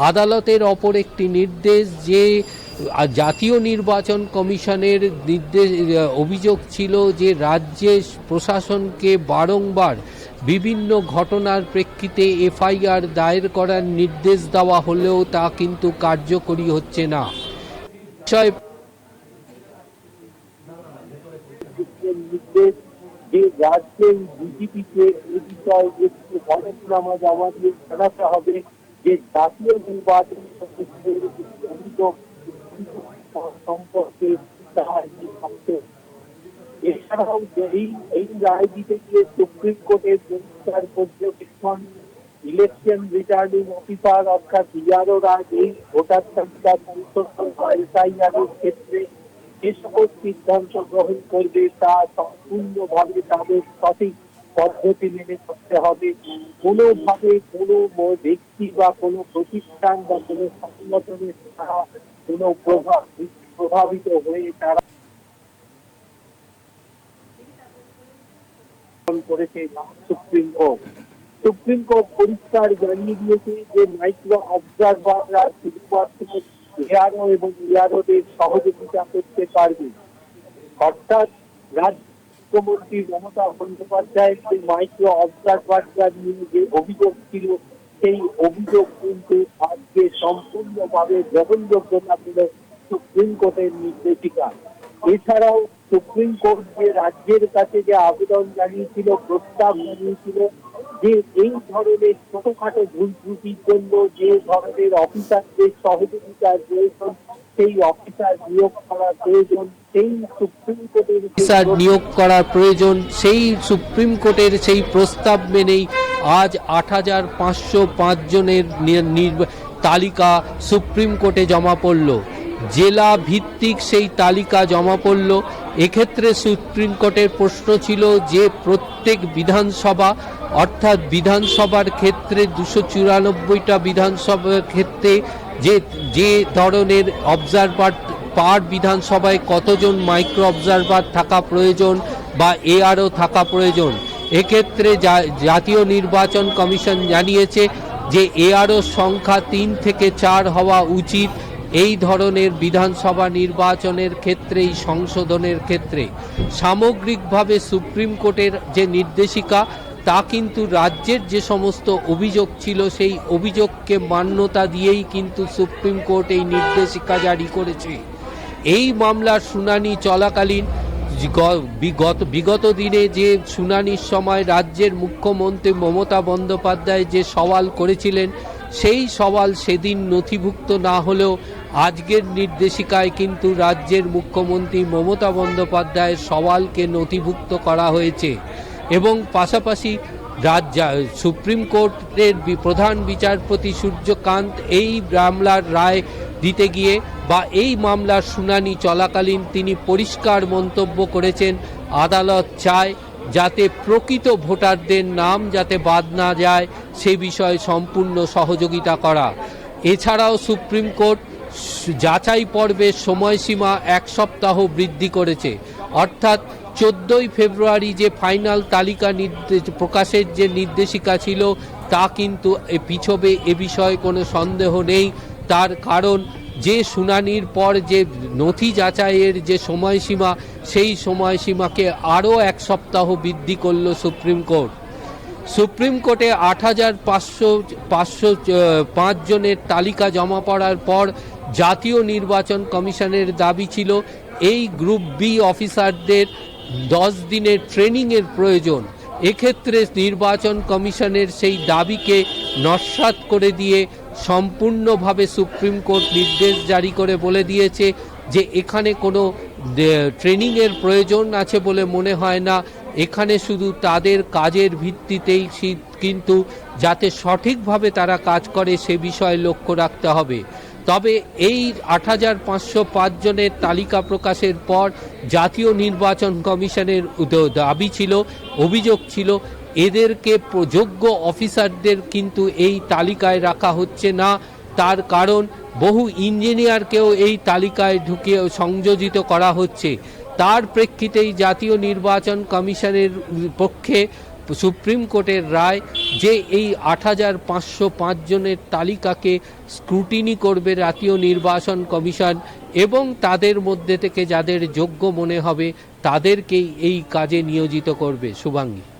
আদালতের অপর একটি নির্দেশ যে জাতীয় নির্বাচন কমিশনের নির্দেশ অভিযোগ ছিল যে রাজ্যের প্রশাসনকে বারংবার বিভিন্ন ঘটনার প্রেক্ষিতে এফআইআর দায়ের করার নির্দেশ দেওয়া হলেও তা কিন্তু কার্যকরী হচ্ছে না। যে রাজ্যের বিজেপিকে এ বিষয়ে একটু হলফনামা জমা দিয়ে জানাতে হবে যে জাতীয় নির্বাচন অভিযোগ সম্পর্কে এছাড়াও এই রায় দিতে গিয়ে সুপ্রিম কোর্টের পরিষ্কার পর্যবেক্ষণ ইলেকশন রিটার্নিং অফিসার অর্থাৎ ইআরওরা এই ভোটার তালিকা সংশোধন বা এসআইআরের ক্ষেত্রে যে সকল সিদ্ধান্ত গ্রহণ করবে তা সম্পূর্ণভাবে তাদের সঠিক পদ্ধতি মেনে করতে হবে। কোনোভাবে কোনো ব্যক্তি বা কোনো প্রতিষ্ঠান বা কোনো সংগঠনের দ্বারা কোনো প্রভাবিত হয়ে তারা করেছে সুপ্রিম কোর্ট। সুপ্রিম কোর্ট পরিষ্কার জানিয়ে দিয়েছে যে মাইক্রো অবজারভাররা শুধুমাত্র এআরও এবং ইআরওদের সহযোগিতা করতে পারবে। অর্থাৎ রাজ্যমন্ত্রী মমতা বন্দ্যোপাধ্যায়ের যে মাইক্রো অবজারভাররা নিয়ে যে অভিযোগ ছিল সেই অভিযোগ কিন্তু আজকে সম্পূর্ণভাবে গ্রহণযোগ্যতা পেল সুপ্রিম কোর্টের নির্দেশিকা। এছাড়াও সুপ্রিম কোর্ট যে রাজ্যের কাছে যে আবেদন জানিয়েছিল, প্রস্তাব জানিয়েছিল যে এই ধরনের ছোটখাটো ভুল ত্রুটির জন্য যে ধরনের অফিসারদের সহযোগিতার প্রয়োজন, সেই অফিসার নিয়োগ করার প্রয়োজন, সেই সুপ্রিম কোর্টের অফিসার নিয়োগ করার প্রয়োজন, সেই সুপ্রিম কোর্টের সেই প্রস্তাব মেনেই আজ ৮৫০৫ জনের তালিকা সুপ্রিম কোর্টে জমা পড়ল। জেলা ভিত্তিক সেই তালিকা জমা পড়ল। এক্ষেত্রে সুপ্রিম কোর্টের প্রশ্ন ছিল যে প্রত্যেক বিধানসভা অর্থাৎ বিধানসভার ক্ষেত্রে ২৯৪টা বিধানসভার ক্ষেত্রে যে ধরনের অবজারভার পার বিধানসভায় কতজন মাইক্রো অবজারভার থাকা প্রয়োজন বা এআরও থাকা প্রয়োজন। এক্ষেত্রে জাতীয় নির্বাচন কমিশন জানিয়েছে যে এআরও সংখ্যা ৩ থেকে ৪ হওয়া উচিত এই ধরনের বিধানসভা নির্বাচনের ক্ষেত্রে, এই সংশোধনের ক্ষেত্রে। সামগ্রিকভাবে সুপ্রিম কোর্টের যে নির্দেশিকা তা কিন্তু রাজ্যের যে সমস্ত অভিযোগ ছিল সেই অভিযোগকে মান্যতা দিয়েই কিন্তু সুপ্রিম কোর্ট এই নির্দেশিকা জারি করেছে। এই মামলার শুনানি চলাকালীন বিগত দিনে যে শুনানির সময় রাজ্যের মুখ্যমন্ত্রী মমতা বন্দ্যোপাধ্যায় যে সওয়াল করেছিলেন সেই সওয়াল সেদিন নথিভুক্ত না হলেও আজকের নির্দেশিকায় কিন্তু রাজ্যের মুখ্যমন্ত্রী মমতা বন্দ্যোপাধ্যায়ের সওয়ালকে নথিভুক্ত করা হয়েছে এবং পাশাপাশি সুপ্রিম কোর্টের প্রধান বিচারপতি সূর্যকান্ত এই মামলার রায় দিতে গিয়ে বা এই মামলার শুনানি চলাকালীন তিনি পরিষ্কার মন্তব্য করেছেন আদালত চায় যাতে প্রকৃত ভোটারদের নাম যাতে বাদ না যায় সে বিষয়ে সম্পূর্ণ সহযোগিতা করা। এছাড়াও সুপ্রিম কোর্ট যাচাই পর্বের সময়সীমা ১ সপ্তাহ বৃদ্ধি করেছে। অর্থাৎ ১৪ই ফেব্রুয়ারি যে ফাইনাল তালিকা প্রকাশের যে নির্দেশিকা ছিল তা কিন্তু পিছবে, এ বিষয়ে কোনো সন্দেহ নেই। তার কারণ যে শুনানির পর যে নথি যাচাইয়ের যে সময়সীমা সেই সময়সীমাকে আরও ১ সপ্তাহ বৃদ্ধি করল সুপ্রিম কোর্ট। সুপ্রিম কোর্টে ৮৫০৫ জনের তালিকা জমা পড়ার পর জাতীয় নির্বাচন কমিশনের দাবি ছিল এই গ্রুপ বি অফিসারদের 10 দিনের ট্রেনিংয়ের প্রয়োজন। এক্ষেত্রে নির্বাচন কমিশনের সেই দাবিকে নস্যাৎ করে দিয়ে সম্পূর্ণভাবে সুপ্রিম কোর্ট নির্দেশ জারি করে বলে দিয়েছে যে এখানে কোনো ট্রেনিংয়ের প্রয়োজন আছে বলে মনে হয় না, এখানে শুধু তাদের কাজের ভিত্তিতেই কিন্তু যাতে সঠিকভাবে তারা কাজ করে সে বিষয়ে লক্ষ্য রাখতে হবে। তবে এই ৮৫০৫ জনের তালিকা প্রকাশের পর জাতীয় নির্বাচন কমিশনের দাবি ছিল, অভিযোগ ছিল এদেরকে যোগ্য অফিসারদের কিন্তু এই তালিকায় রাখা হচ্ছে না। তার কারণ বহু ইঞ্জিনিয়ারকেও এই তালিকায় ঢুকিয়ে সংযোজিত করা হচ্ছে। তার প্রেক্ষিতেই জাতীয় নির্বাচন কমিশনের পক্ষে সুপ্রিম কোর্টের রায় যে এই ৮,৫০৫ জনের তালিকাকে স্ক্রুটিনি করবে জাতীয় নির্বাচন কমিশন এবং তাদের মধ্যে থেকে যাদের যোগ্য মনে হবে তাদেরকেই এই কাজে নিয়োজিত করবে। শুভাঙ্গী।